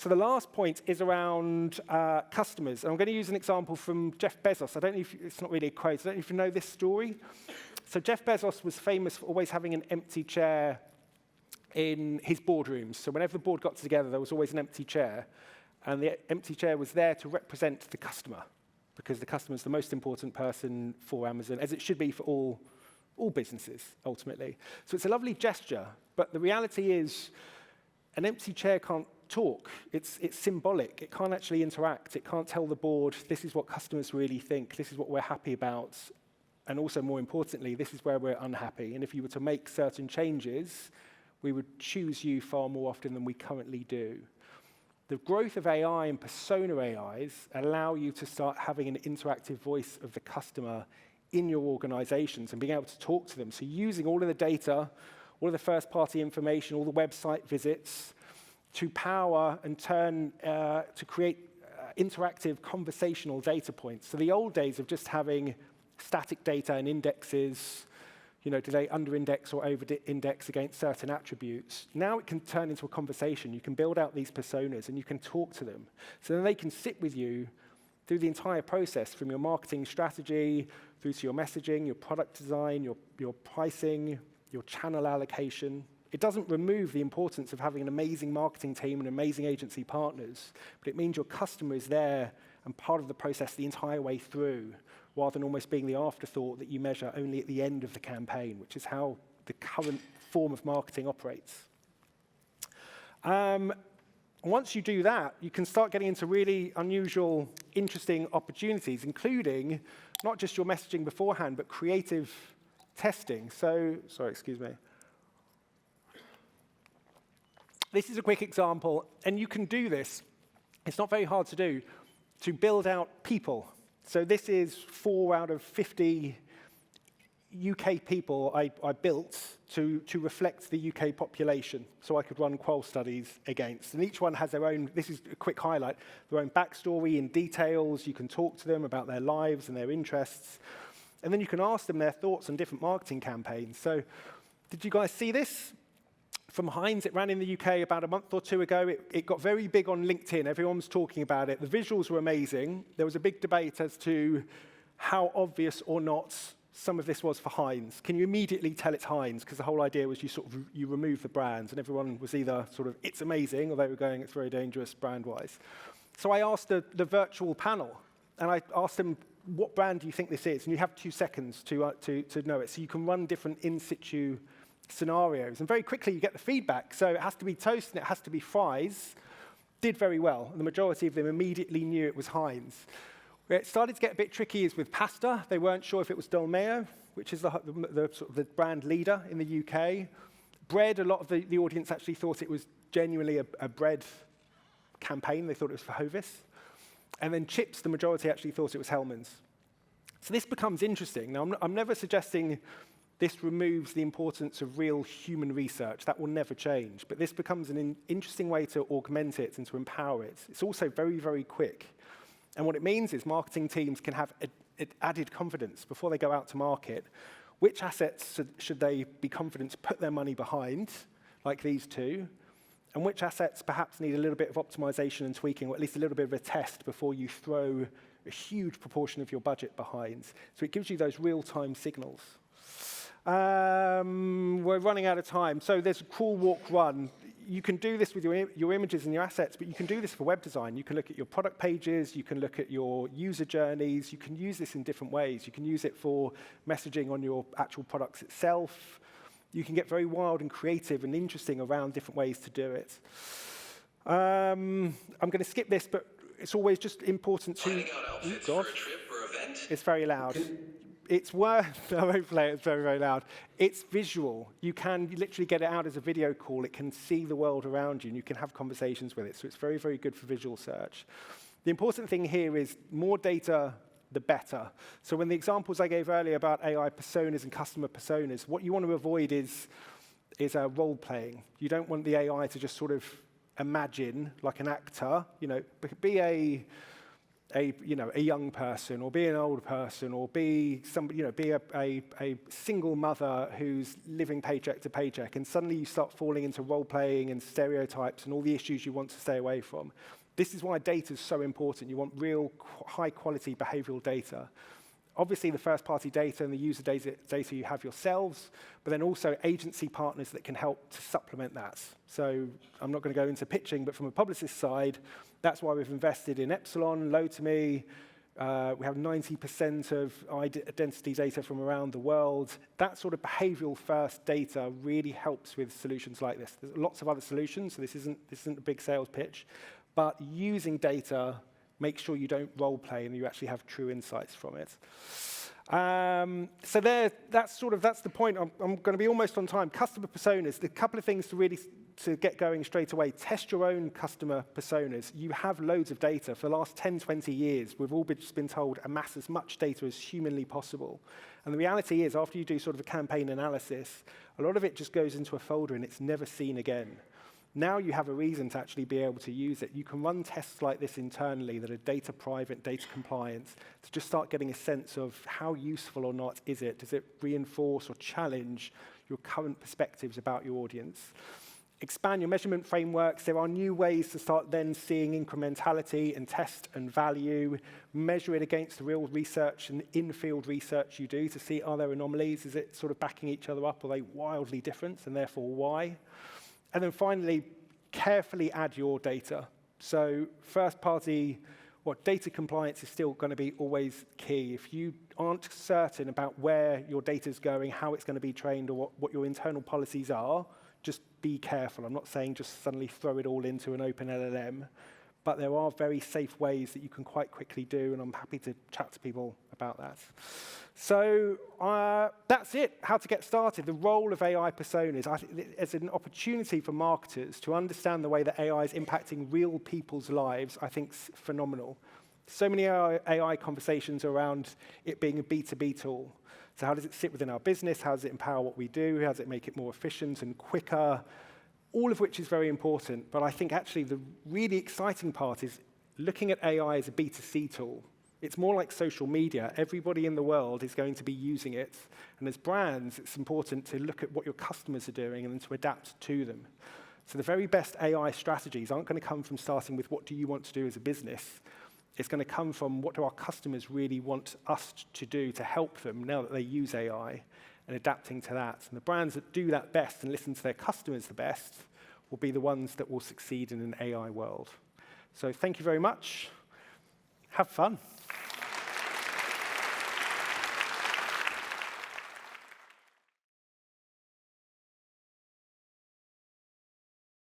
So the last point is around customers. And I'm going to use an example from Jeff Bezos. I don't know if it's not really a quote. I don't know if you know this story. So Jeff Bezos was famous for always having an empty chair in his boardrooms. So whenever the board got together, there was always an empty chair. And the empty chair was there to represent the customer, because the customer is the most important person for Amazon, as it should be for all businesses, ultimately. So it's a lovely gesture, but the reality is an empty chair can't talk. It's symbolic. It can't actually interact. It can't tell the board, this is what customers really think, this is what we're happy about, and also, more importantly, this is where we're unhappy. And if you were to make certain changes, we would choose you far more often than we currently do. The growth of AI and persona AIs allow you to start having an interactive voice of the customer in your organizations and being able to talk to them. So using all of the data, all of the first-party information, all the website visits to power and turn to create interactive conversational data points. So the old days of just having static data and indexes, do they under-index or over-index against certain attributes? Now it can turn into a conversation. You can build out these personas and you can talk to them. So then they can sit with you through the entire process, from your marketing strategy, through to your messaging, your product design, your pricing, your channel allocation. It doesn't remove the importance of having an amazing marketing team and amazing agency partners, but it means your customer is there and part of the process the entire way through, rather than almost being the afterthought that you measure only at the end of the campaign, which is how the current form of marketing operates. Once you do that, you can start getting into really unusual, interesting opportunities, including not just your messaging beforehand, but creative testing. So, sorry, excuse me. This is a quick example, and you can do this. It's not very hard to do, to build out people. So this is 4 out of 50 UK people I built to reflect the UK population, so I could run qual studies against. And each one has their own, this is a quick highlight, their own backstory in details. You can talk to them about their lives and their interests. And then you can ask them their thoughts on different marketing campaigns. So did you guys see this? From Heinz, it ran in the UK about a month or 2 ago. It got very big on LinkedIn. Everyone was talking about it. The visuals were amazing. There was a big debate as to how obvious or not some of this was for Heinz. Can you immediately tell it's Heinz? Because the whole idea was you remove the brands, and everyone was either sort of, it's amazing, or they were going, it's very dangerous brand-wise. So I asked the virtual panel, and I asked them, what brand do you think this is? And you have 2 seconds to know it. So you can run different in-situ scenarios. And very quickly, you get the feedback. So it has to be toast and it has to be fries. Did very well. And the majority of them immediately knew it was Heinz. Where it started to get a bit tricky is with pasta. They weren't sure if it was Dolmeo, which is the brand leader in the UK. Bread, a lot of the audience actually thought it was genuinely a bread campaign. They thought it was for Hovis. And then chips, the majority actually thought it was Hellmann's. So this becomes interesting. Now, I'm never suggesting this removes the importance of real human research. That will never change. But this becomes an interesting way to augment it and to empower it. It's also very, very quick. And what it means is marketing teams can have added confidence before they go out to market. Which assets should they be confident to put their money behind, like these two? And which assets perhaps need a little bit of optimization and tweaking, or at least a little bit of a test before you throw a huge proportion of your budget behind. So it gives you those real-time signals. We're running out of time. So there's a crawl, walk, run. You can do this with your images and your assets, but you can do this for web design. You can look at your product pages. You can look at your user journeys. You can use this in different ways. You can use it for messaging on your actual products itself. You can get very wild and creative and interesting around different ways to do it. I'm going to skip this, but it's always just important to... Oh, God. It's very loud. It's worth, I won't play it, it's very, very loud. It's visual. You can literally get it out as a video call. It can see the world around you, and you can have conversations with it. So it's very, very good for visual search. The important thing here is more data, the better. So when the examples I gave earlier about AI personas and customer personas, what you want to avoid is role-playing. You don't want the AI to just sort of imagine, like an actor, be a young person, or be an old person, or be somebody, be a single mother who's living paycheck to paycheck, and suddenly you start falling into role playing and stereotypes and all the issues you want to stay away from. This is why data is so important. You want real high quality behavioral data. Obviously, the first-party data and the user data you have yourselves, but then also agency partners that can help to supplement that. So I'm not going to go into pitching, but from a publicist side, that's why we've invested in Epsilon, Low2Me. We have 90% of identity data from around the world. That sort of behavioral-first data really helps with solutions like this. There's lots of other solutions, so this isn't a big sales pitch, but using data, make sure you don't role play and you actually have true insights from it. So that's the point. I'm going to be almost on time. Customer personas, a couple of things to get going straight away. Test your own customer personas. You have loads of data. For the last 10, 20 years, we've all just been told amass as much data as humanly possible. And the reality is, after you do sort of a campaign analysis, a lot of it just goes into a folder and it's never seen again. Now you have a reason to actually be able to use it. You can run tests like this internally that are data private, data compliant, to just start getting a sense of how useful or not is it. Does it reinforce or challenge your current perspectives about your audience? Expand your measurement frameworks. There are new ways to start then seeing incrementality and test and value. Measure it against the real research and in-field research you do to see, are there anomalies? Is it sort of backing each other up? Are they wildly different, and therefore why? And then finally, carefully add your data. So first-party, data compliance is still going to be always key. If you aren't certain about where your data is going, how it's going to be trained, or what your internal policies are, just be careful. I'm not saying just suddenly throw it all into an open LLM, but there are very safe ways that you can quite quickly do, and I'm happy to chat to people about that. So that's it, how to get started. The role of AI personas. I think it's an opportunity for marketers to understand the way that AI is impacting real people's lives, I think is phenomenal. So many AI conversations around it being a B2B tool. So how does it sit within our business? How does it empower what we do? How does it make it more efficient and quicker? All of which is very important. But I think actually the really exciting part is looking at AI as a B2C tool. It's more like social media. Everybody in the world is going to be using it. And as brands, it's important to look at what your customers are doing and then to adapt to them. So the very best AI strategies aren't going to come from starting with what do you want to do as a business. It's going to come from what do our customers really want us to do to help them now that they use AI, and adapting to that. And the brands that do that best and listen to their customers the best will be the ones that will succeed in an AI world. So thank you very much. Have fun.